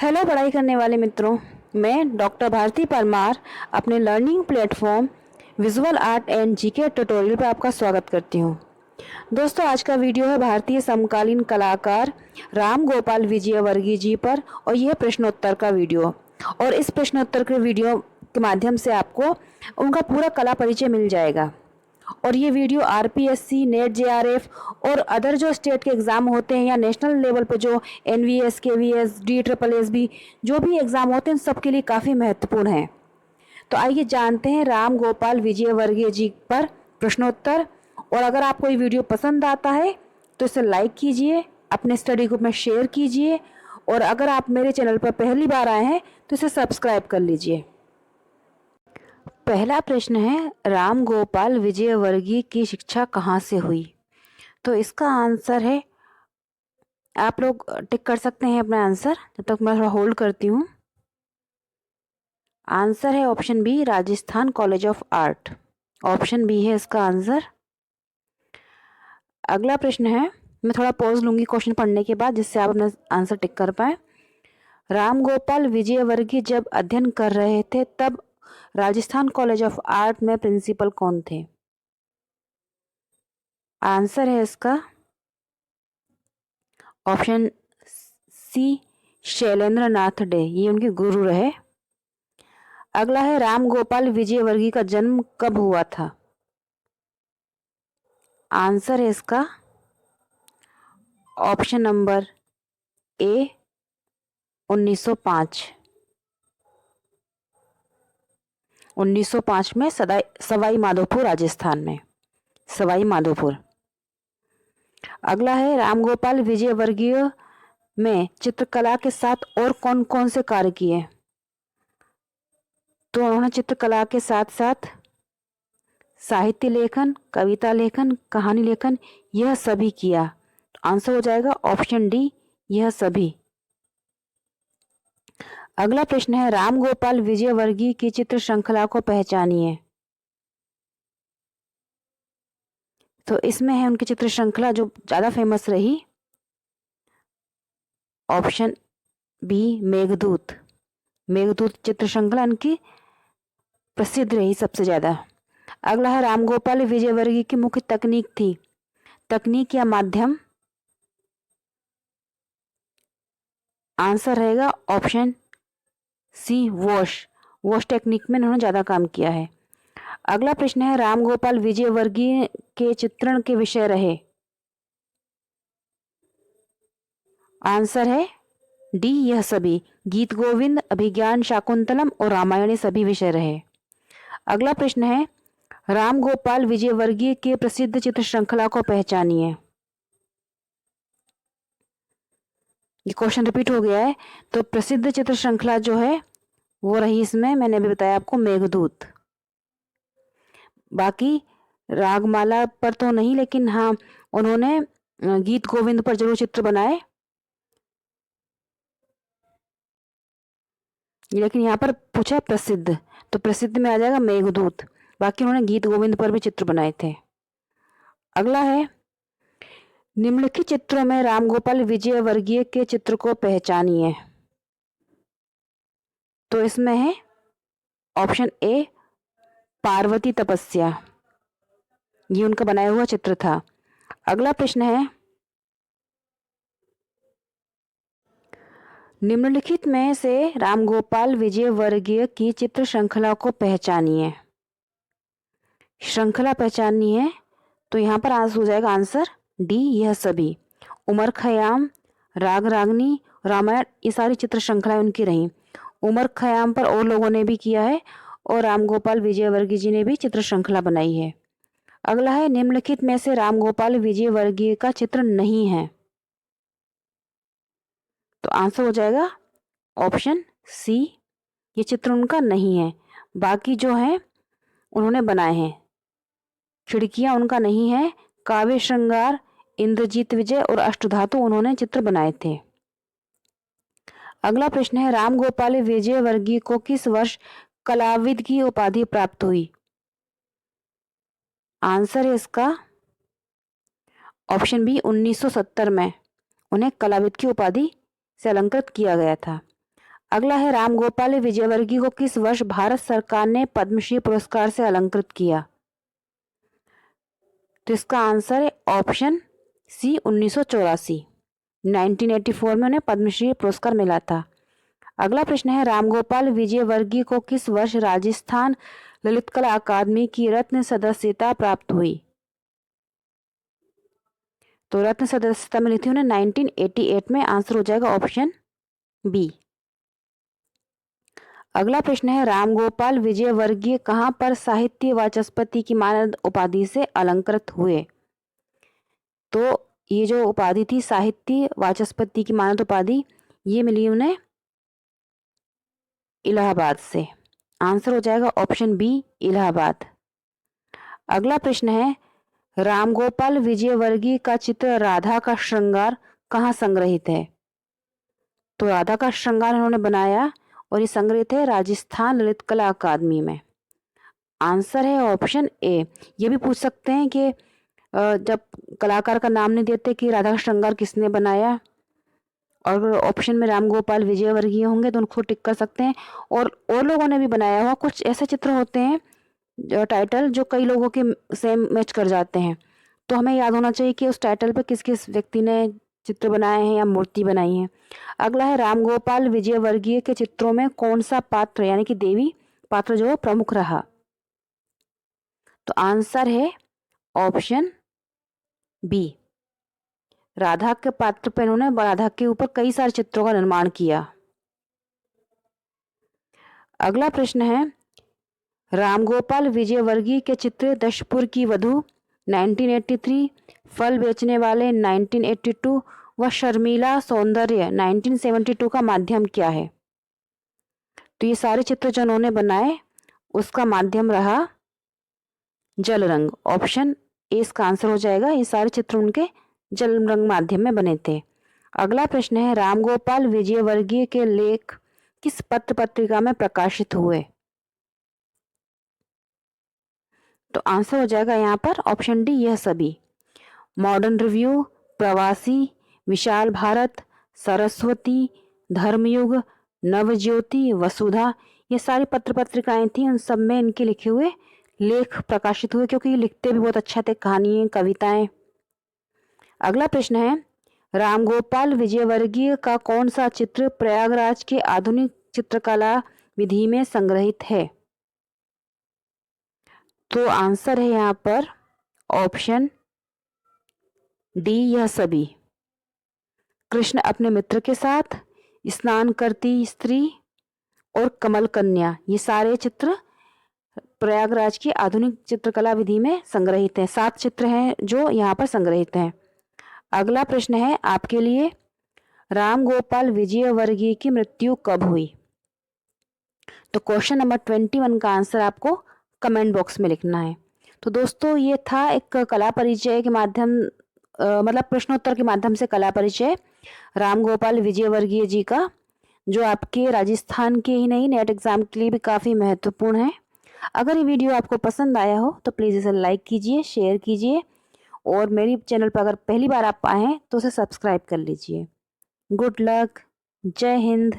Hello पढ़ाई करने वाले मित्रों, मैं डॉक्टर भारती परमार अपने learning platform visual art and GK tutorial पर आपका स्वागत करती हूँ। दोस्तों, आज का वीडियो है भारतीय समकालीन कलाकार राम गोपाल विजयवर्गीय जी पर और यह प्रश्नोत्तर का वीडियो। और इस प्रश्नोत्तर के वीडियो के माध्यम से आपको उनका पूरा कला परिचय मिल जाएगा। और ये वीडियो आरपीएससी, नेट, जेआरएफ और अदर जो स्टेट के एग्ज़ाम होते हैं या नेशनल लेवल पे जो एनवीएस, केवीएस, DSSB जो भी एग्ज़ाम होते हैं, सब के लिए काफ़ी महत्वपूर्ण है। तो आइए जानते हैं राम गोपाल विजयवर्गीय जी पर प्रश्नोत्तर। और अगर आपको ये वीडियो पसंद आता है तो इसे लाइक कीजिए, अपने स्टडी ग्रुप में शेयर कीजिए, और अगर आप मेरे चैनल पर पहली बार आए हैं तो इसे सब्सक्राइब कर लीजिए। पहला प्रश्न है, राम गोपाल विजयवर्गीय की शिक्षा कहाँ से हुई? तो इसका आंसर है, आप लोग टिक कर सकते हैं अपना आंसर, जब तक मैं थोड़ा होल्ड करती हूँ। आंसर है option B, Rajasthan college of art. Option B है इसका आंसर। अगला प्रश्न है, मैं थोड़ा पॉज लूंगी क्वेश्चन पढ़ने के बाद, जिससे आप अपना आंसर टिक कर पाए। राम गोपाल विजयवर्गीय जब अध्ययन कर रहे थे तब राजस्थान कॉलेज ऑफ आर्ट में प्रिंसिपल कौन थे? आंसर है इसका ऑप्शन सी, शैलेंद्र नाथ डे। ये उनके गुरु रहे। अगला है, राम गोपाल विजयवर्गीय का जन्म कब हुआ था? आंसर है इसका ऑप्शन नंबर ए, 1905। 1905 में सवाई माधोपुर, राजस्थान में सवाई माधोपुर। अगला है, राम गोपाल विजयवर्गीय में चित्रकला के साथ और कौन कौन से कार्य किए? तो उन्होंने चित्रकला के साथ साथ साहित्य लेखन, कविता लेखन, कहानी लेखन, यह सभी किया। आंसर हो जाएगा ऑप्शन डी, यह सभी। अगला प्रश्न है, राम गोपाल विजयवर्गीय की चित्र श्रृंखला को पहचानिए। तो इसमें है उनकी चित्र श्रृंखला जो ज्यादा फेमस रही, ऑप्शन बी, मेघदूत। मेघदूत चित्र श्रृंखला इनकी प्रसिद्ध रही सबसे ज्यादा। अगला है, राम गोपाल विजयवर्गीय की मुख्य तकनीक थी, तकनीक या माध्यम? आंसर रहेगा option C, wash. Wash technique में इन्होंने ज्यादा काम किया है। अगला प्रश्न है, राम गोपाल विजयवर्गीय के चित्रण के विषय रहे। आंसर है डी, यह सभी। गीत गोविंद, अभिज्ञान शाकुंतलम और रामायण, ये सभी विषय रहे। अगला प्रश्न है, राम गोपाल विजयवर्गीय के प्रसिद्ध चित्र श्रृंखला को पहचानिए। ये क्वेश्चन रिपीट हो गया है। तो प्रसिद्ध चित्र श्रृंखला जो है वो रही, इसमें मैंने अभी बताया आपको, मेघदूत। बाकी रागमाला पर तो नहीं, लेकिन हाँ, उन्होंने गीत गोविंद पर जरूर चित्र बनाए, लेकिन यहाँ पर पूछा है प्रसिद्ध, तो प्रसिद्ध में आ जाएगा मेघदूत। बाकी उन्होंने गीत गोविंद पर भी चित्र बनाए थे। अगला है, निम्नलिखित चित्रों में राम गोपाल विजयवर्गीय के चित्र को पहचानिए। तो इसमें है ऑप्शन ए, पार्वती तपस्या। ये उनका बनाया हुआ चित्र था। अगला प्रश्न है, निम्नलिखित में से राम गोपाल विजयवर्गीय की चित्र श्रृंखला को पहचानिए। श्रृंखला पहचाननी है, तो यहाँ पर आंसर हो जाएगा आंसर डी, यह सभी। उमर खयाम, राग रागनी, रामायण, ये सारी चित्र श्रृंखलाएं उनकी रही। उमर खयाम पर और लोगों ने भी किया है, और राम गोपाल विजयवर्गीय जी ने भी चित्र श्रृंखला बनाई है। अगला है, निम्नलिखित में से राम गोपाल विजयवर्गीय का चित्र नहीं है। तो आंसर हो जाएगा ऑप्शन सी, ये चित्र उनका नहीं है। बाकी जो है उन्होंने बनाए हैं। खिड़कियां उनका नहीं है, काव्य श्रृंगार, इंद्रजीत विजय और अष्टधातु उन्होंने चित्र बनाए थे। अगला प्रश्न है, राम गोपाल विजयवर्गीय को किस वर्ष कलाविद की उपाधि प्राप्त हुई? आंसर है इसका ऑप्शन बी, 1970 में उन्हें कलाविद की उपाधि से अलंकृत किया गया था। अगला है राम गोपाल विजयवर्गीय को किस वर्ष भारत सरकार ने पद्मश्री पुरस्कार से अलंकृत किया? तो इसका आंसर है ऑप्शन सी 1984। 1984 में उन्हें पद्मश्री पुरस्कार मिला था। अगला प्रश्न है रामगोपाल विजयवर्गीय को किस वर्ष राजस्थान ललित कला अकादमी की रत्न सदस्यता प्राप्त हुई? तो रत्न सदस्यता मिली थी उन्हें 1988 में। आंसर हो जाएगा ऑप्शन बी। अगला प्रश्न है रामगोपाल विजयवर्गीय कहाँ पर साहित्य वाचस्पति की मानद उपाधि से अलंकृत हुए? तो ये जो उपाधि थी साहित्य वाचस्पति की मानद उपाधि, ये मिली उन्हें इलाहाबाद से। आंसर हो जाएगा ऑप्शन बी इलाहाबाद। अगला प्रश्न है रामगोपाल विजयवर्गीय का चित्र राधा का श्रृंगार कहाँ संग्रहित है? तो राधा का श्रृंगार उन्होंने बनाया और ये संग्रहित है राजस्थान ललित कला अकादमी में। आंसर है ऑप्शन ए। ये भी पूछ सकते हैं कि जब कलाकार का नाम नहीं देते कि राधा का श्रृंगार किसने बनाया, और ऑप्शन में रामगोपाल विजयवर्गीय होंगे तो उनको टिक कर सकते हैं। और लोगों ने भी बनाया हुआ कुछ ऐसे चित्र होते हैं टाइटल जो कई लोगों के सेम मैच कर जाते हैं, तो हमें याद होना चाहिए कि उस टाइटल पे किस किस व्यक्ति ने चित्र बनाए हैं या मूर्ति बनाई है। अगला है रामगोपाल विजयवर्गीय के चित्रों में कौन सा पात्र यानी कि देवी पात्र जो प्रमुख रहा? तो आंसर है ऑप्शन बी राधा के पात्र पर उन्होंने राधा के ऊपर कई सारे चित्रों का निर्माण किया। अगला प्रश्न है रामगोपाल विजयवर्गीय के चित्र दशपुर की वधू 1983, फल बेचने वाले 1982 व शर्मिला सौंदर्य 1972 का माध्यम क्या है? तो ये सारे चित्र जो उन्होंने बनाए उसका माध्यम रहा जल रंग। ऑप्शन ए इसका आंसर हो जाएगा। ये सारे चित्र उनके जल रंग माध्यम में बने थे। अगला प्रश्न है रामगोपाल विजयवर्गीय के लेख किस पत्र पत्रिका में प्रकाशित हुए? तो आंसर हो जाएगा यहाँ पर ऑप्शन डी यह सभी। मॉडर्न रिव्यू, प्रवासी, विशाल भारत, सरस्वती, धर्मयुग, नवज्योति, वसुधा, ये सारी पत्र पत्रिकाएं थी। उन सब में इनके लिखे हुए लेख प्रकाशित हुए क्योंकि ये लिखते भी बहुत अच्छा थे, कहानियां कविताएं। अगला प्रश्न है रामगोपाल विजयवर्गीय का कौन सा चित्र प्रयागराज के आधुनिक चित्रकला विधि में संग्रहित है? तो आंसर है यहाँ पर ऑप्शन डी यह सभी। कृष्ण अपने मित्र के साथ, स्नान करती स्त्री और कमल कन्या, ये सारे चित्र प्रयागराज की आधुनिक चित्रकला विधि में संग्रहित हैं। 7 चित्र हैं जो यहाँ पर संग्रहित हैं। अगला प्रश्न है आपके लिए रामगोपाल विजयवर्गीय की मृत्यु कब हुई? तो क्वेश्चन नंबर 21 का आंसर आपको कमेंट बॉक्स में लिखना है। तो दोस्तों ये था एक कला परिचय के माध्यम मतलब प्रश्नोत्तर के माध्यम से कला परिचय रामगोपाल विजयवर्गीय जी का, जो आपके राजस्थान के ही नहीं नेट एग्जाम के लिए भी काफ़ी महत्वपूर्ण है। अगर ये वीडियो आपको पसंद आया हो तो प्लीज़ इसे लाइक कीजिए, शेयर कीजिए, और मेरी चैनल पर अगर पहली बार आप आए हैं तो उसे सब्सक्राइब कर लीजिए। Good luck. जय हिंद।